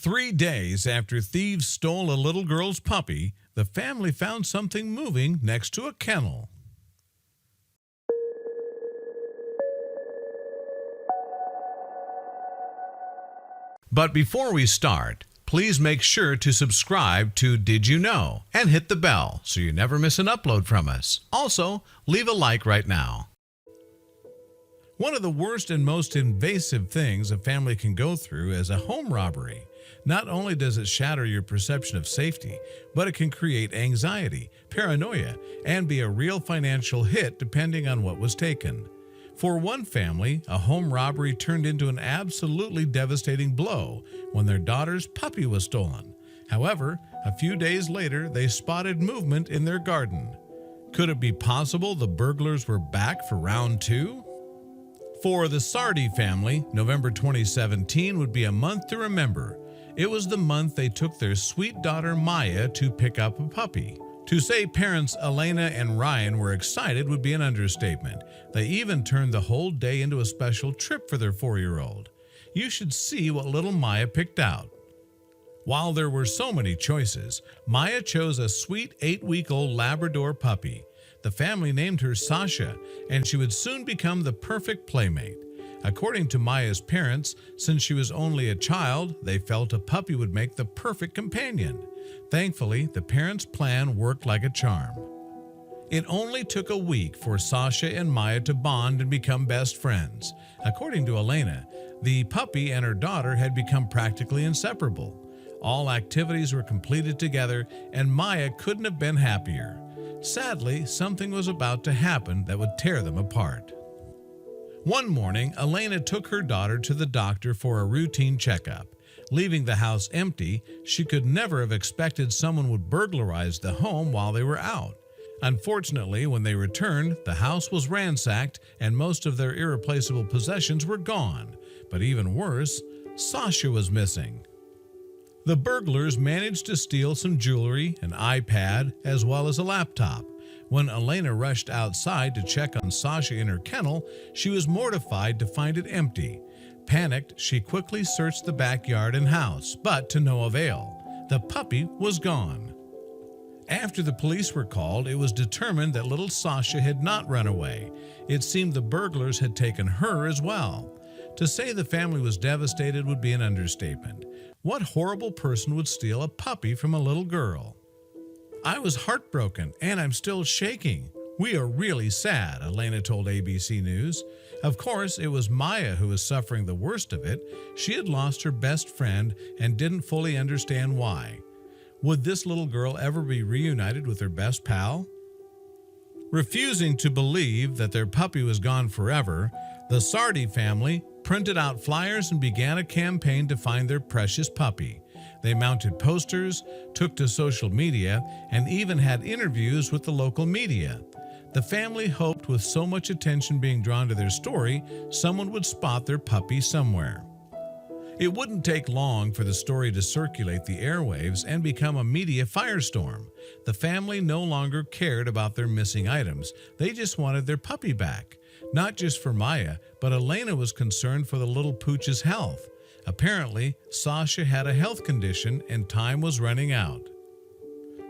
3 days after thieves stole a little girl's puppy, the family found something moving next to a kennel. But before we start, please make sure to subscribe to Did You Know and hit the bell so you never miss an upload from us. Also, leave a like right now. One of the worst and most invasive things a family can go through is a home robbery. Not only does it shatter your perception of safety, but it can create anxiety, paranoia, and be a real financial hit depending on what was taken. For one family, a home robbery turned into an absolutely devastating blow when their daughter's puppy was stolen. However, a few days later, they spotted movement in their garden. Could it be possible the burglars were back for round two? For the Sardi family, November 2017 would be a month to remember. It was the month they took their sweet daughter Maya to pick up a puppy. To say parents Elena and Ryan were excited would be an understatement. They even turned the whole day into a special trip for their 4-year-old. You should see what little Maya picked out. While there were so many choices, Maya chose a sweet 8-week-old Labrador puppy. The family named her Sasha, and she would soon become the perfect playmate. According to Maya's parents, since she was only a child, they felt a puppy would make the perfect companion. Thankfully, the parents' plan worked like a charm. It only took a week for Sasha and Maya to bond and become best friends. According to Elena, the puppy and her daughter had become practically inseparable. All activities were completed together, and Maya couldn't have been happier. Sadly, something was about to happen that would tear them apart. One morning, Elena took her daughter to the doctor for a routine checkup. Leaving the house empty, she could never have expected someone would burglarize the home while they were out. Unfortunately, when they returned, the house was ransacked and most of their irreplaceable possessions were gone. But even worse, Sasha was missing. The burglars managed to steal some jewelry, an iPad, as well as a laptop. When Elena rushed outside to check on Sasha in her kennel, she was mortified to find it empty. Panicked, she quickly searched the backyard and house, but to no avail. The puppy was gone. After the police were called, it was determined that little Sasha had not run away. It seemed the burglars had taken her as well. To say the family was devastated would be an understatement. What horrible person would steal a puppy from a little girl? I was heartbroken, and I'm still shaking. We are really sad, Elena told ABC News. Of course, it was Maya who was suffering the worst of it. She had lost her best friend and didn't fully understand why. Would this little girl ever be reunited with her best pal? Refusing to believe that their puppy was gone forever, the Sardi family printed out flyers and began a campaign to find their precious puppy. They mounted posters, took to social media, and even had interviews with the local media. The family hoped with so much attention being drawn to their story, someone would spot their puppy somewhere. It wouldn't take long for the story to circulate the airwaves and become a media firestorm. The family no longer cared about their missing items. They just wanted their puppy back. Not just for Maya, but Elena was concerned for the little pooch's health. Apparently, Sasha had a health condition and time was running out.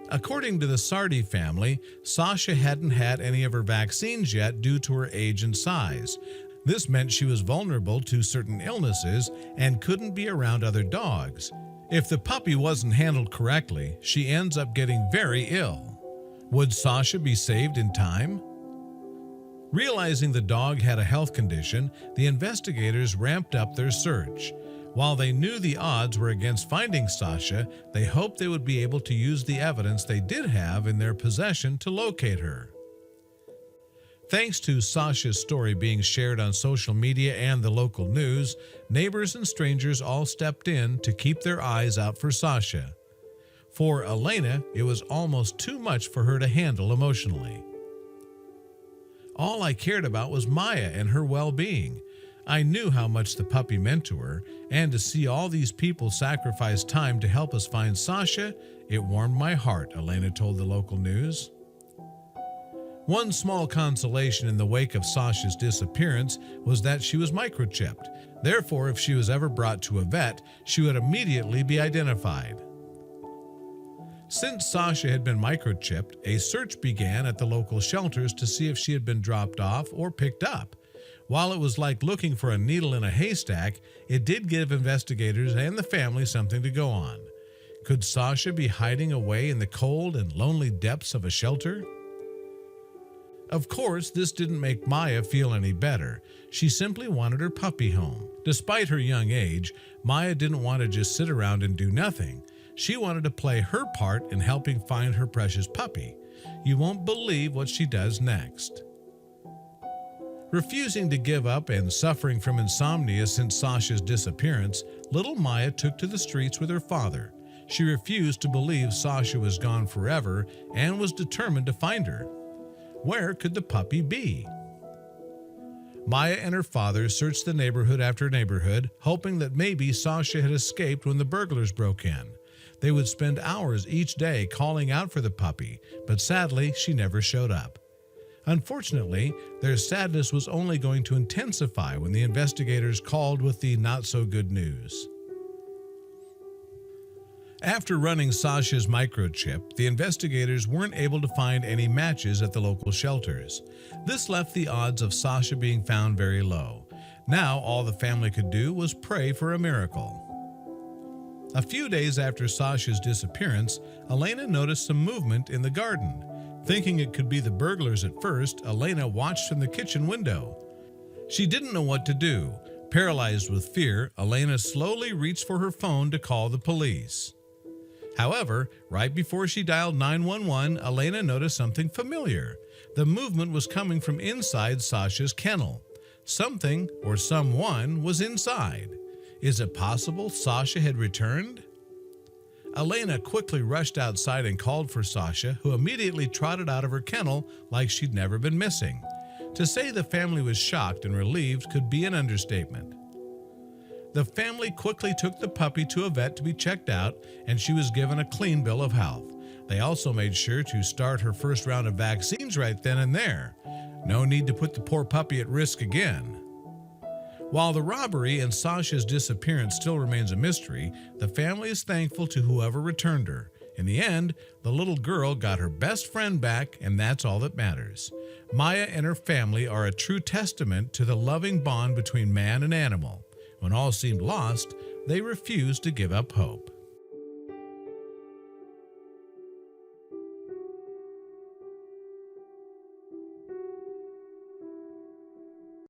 According to the Sardi family, Sasha hadn't had any of her vaccines yet due to her age and size. This meant she was vulnerable to certain illnesses and couldn't be around other dogs. If the puppy wasn't handled correctly, she ends up getting very ill. Would Sasha be saved in time? Realizing the dog had a health condition, the investigators ramped up their search. While they knew the odds were against finding Sasha, they hoped they would be able to use the evidence they did have in their possession to locate her. Thanks to Sasha's story being shared on social media and the local news, neighbors and strangers all stepped in to keep their eyes out for Sasha. For Elena, it was almost too much for her to handle emotionally. All I cared about was Maya and her well-being. I knew how much the puppy meant to her, and to see all these people sacrifice time to help us find Sasha, it warmed my heart, Elena told the local news. One small consolation in the wake of Sasha's disappearance was that she was microchipped. Therefore, if she was ever brought to a vet, she would immediately be identified. Since Sasha had been microchipped, a search began at the local shelters to see if she had been dropped off or picked up. While it was like looking for a needle in a haystack, it did give investigators and the family something to go on. Could Sasha be hiding away in the cold and lonely depths of a shelter? Of course, this didn't make Maya feel any better. She simply wanted her puppy home. Despite her young age, Maya didn't want to just sit around and do nothing. She wanted to play her part in helping find her precious puppy. You won't believe what she does next. Refusing to give up and suffering from insomnia since Sasha's disappearance, little Maya took to the streets with her father. She refused to believe Sasha was gone forever and was determined to find her. Where could the puppy be? Maya and her father searched the neighborhood after neighborhood, hoping that maybe Sasha had escaped when the burglars broke in. They would spend hours each day calling out for the puppy, but sadly, she never showed up. Unfortunately, their sadness was only going to intensify when the investigators called with the not-so-good news. After running Sasha's microchip, the investigators weren't able to find any matches at the local shelters. This left the odds of Sasha being found very low. Now all the family could do was pray for a miracle. A few days after Sasha's disappearance, Elena noticed some movement in the garden. Thinking it could be the burglars at first, Elena watched from the kitchen window. She didn't know what to do. Paralyzed with fear, Elena slowly reached for her phone to call the police. However, right before she dialed 911, Elena noticed something familiar. The movement was coming from inside Sasha's kennel. Something or someone was inside. Is it possible Sasha had returned? Elena quickly rushed outside and called for Sasha, who immediately trotted out of her kennel like she'd never been missing. To say the family was shocked and relieved could be an understatement. The family quickly took the puppy to a vet to be checked out, and she was given a clean bill of health. They also made sure to start her first round of vaccines right then and there. No need to put the poor puppy at risk again. While the robbery and Sasha's disappearance still remains a mystery, the family is thankful to whoever returned her. In the end, the little girl got her best friend back, and that's all that matters. Maya and her family are a true testament to the loving bond between man and animal. When all seemed lost, they refused to give up hope.